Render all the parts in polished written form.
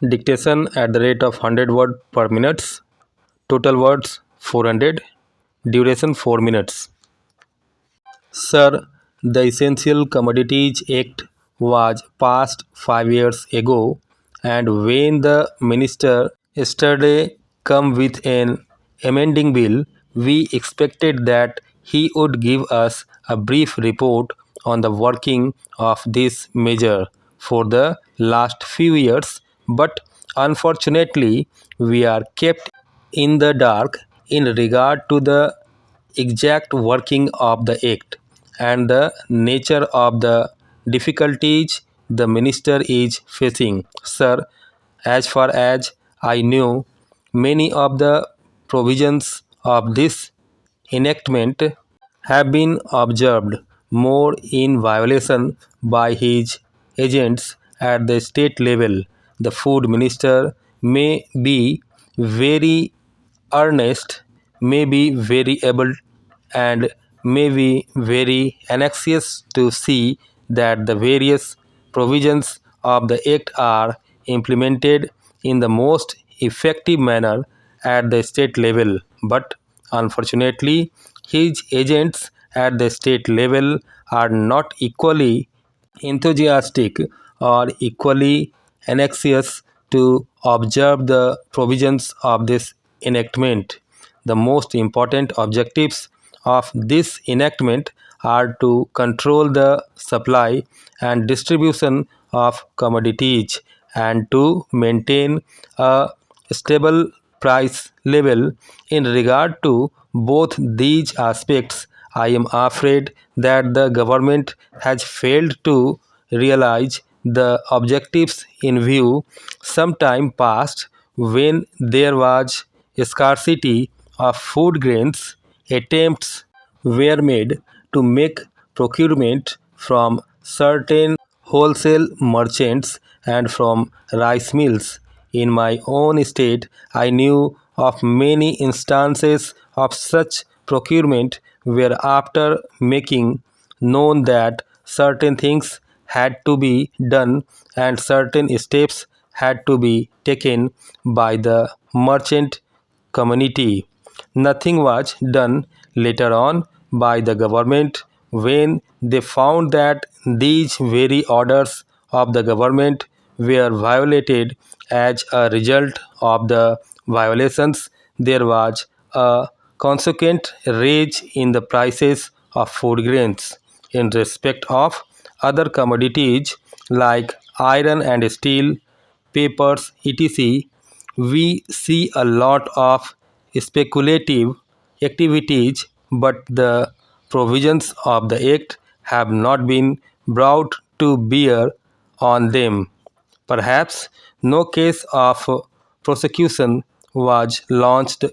Dictation at the rate of 100 word per minute. Total words 400. Duration 4 minutes. Sir, the Essential Commodities Act was passed 5 years ago, and when the minister yesterday come with an amending bill, we expected that he would give us a brief report on the working of this measure for the last few years, but unfortunately we are kept in the dark in regard to the exact working of the act and the nature of the difficulties the minister is facing. Sir, as far as I know, many of the provisions of this enactment have been observed more in violation by his agents at the state level. The food minister may be very earnest, may be very able, and may be very anxious to see that the various provisions of the Act are implemented in the most effective manner at the state level. But unfortunately, his agents at the state level are not equally enthusiastic or equally anxious to observe the provisions of this enactment. The most important objectives of this enactment are to control the supply and distribution of commodities and to maintain a stable price level. In regard to both these aspects, I am afraid that the government has failed to realize the objectives in view. Some time passed when there was scarcity of food grains. Attempts were made to make procurement from certain wholesale merchants and from rice mills. In my own state, I knew of many instances of such procurement where, after making known that certain things had to be done and certain steps had to be taken by the merchant community, nothing was done later on by the government when they found that these very orders of the government were violated. As a result of the violations, there was a consequent rise in the prices of food grains. In respect of other commodities like iron and steel, papers, etc., we see a lot of speculative activities, but the provisions of the Act have not been brought to bear on them. Perhaps no case of prosecution was launched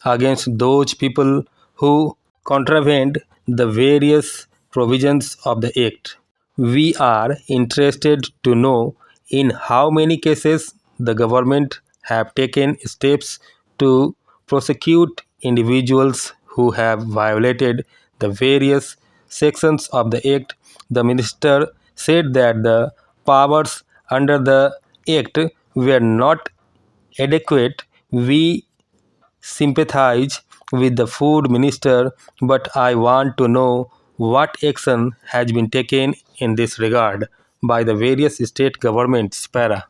against those people who contravened the various provisions of the Act. We are interested to know in how many cases the government have taken steps to prosecute individuals who have violated the various sections of the Act. The minister said that the powers under the Act were not adequate. We sympathize with the food minister, but I want to know what action has been taken in this regard by the various state governments. Para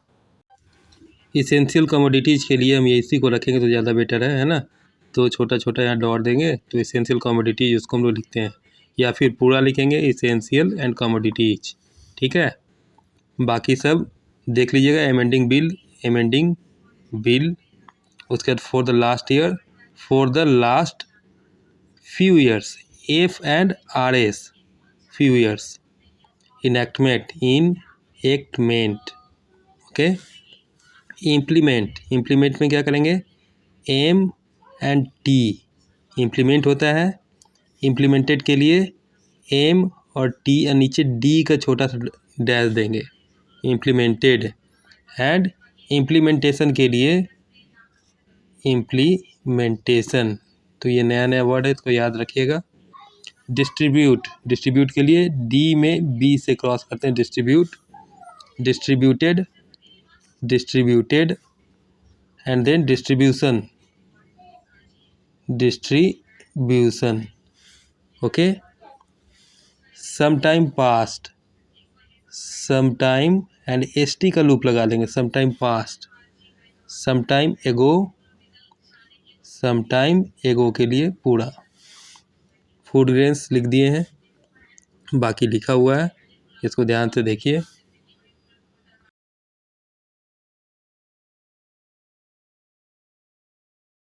essential commodities के लिए हम ये इसी को रखेंगे तो ज़्यादा better है ना। तो छोटा छोटा यहाँ डॉट देंगे तो इसेंशियल कमोडिटीज उसको हम लोग लिखते हैं, या फिर पूरा लिखेंगे इसेंशियल एंड कमोडिटीज। ठीक है, बाकी सब देख लीजिएगा। अमेंडिंग बिल उसके बाद for the last year, for the last few years, F and R S, few years, enactment okay. Implement में क्या करेंगे, एम एंड टी इम्प्लीमेंट होता है। इम्प्लीमेंटेड के लिए एम और टी और नीचे डी का छोटा सा डैश देंगे, इम्प्लीमेंटेड। एंड इम्प्लीमेंटेशन के लिए इम्प्लीमेंटेशन, तो ये नया नया वर्ड है, इसको याद रखिएगा। डिस्ट्रीब्यूट के लिए डी में बी से क्रॉस करते हैं, distributed. Distributed and then distribution okay. Some time past, some time and st का लूप लगा लेंगे, some time past, some time ago के लिए पूरा। फूड ग्रेन्स लिख दिए हैं, बाकी लिखा हुआ है, इसको ध्यान से देखिए।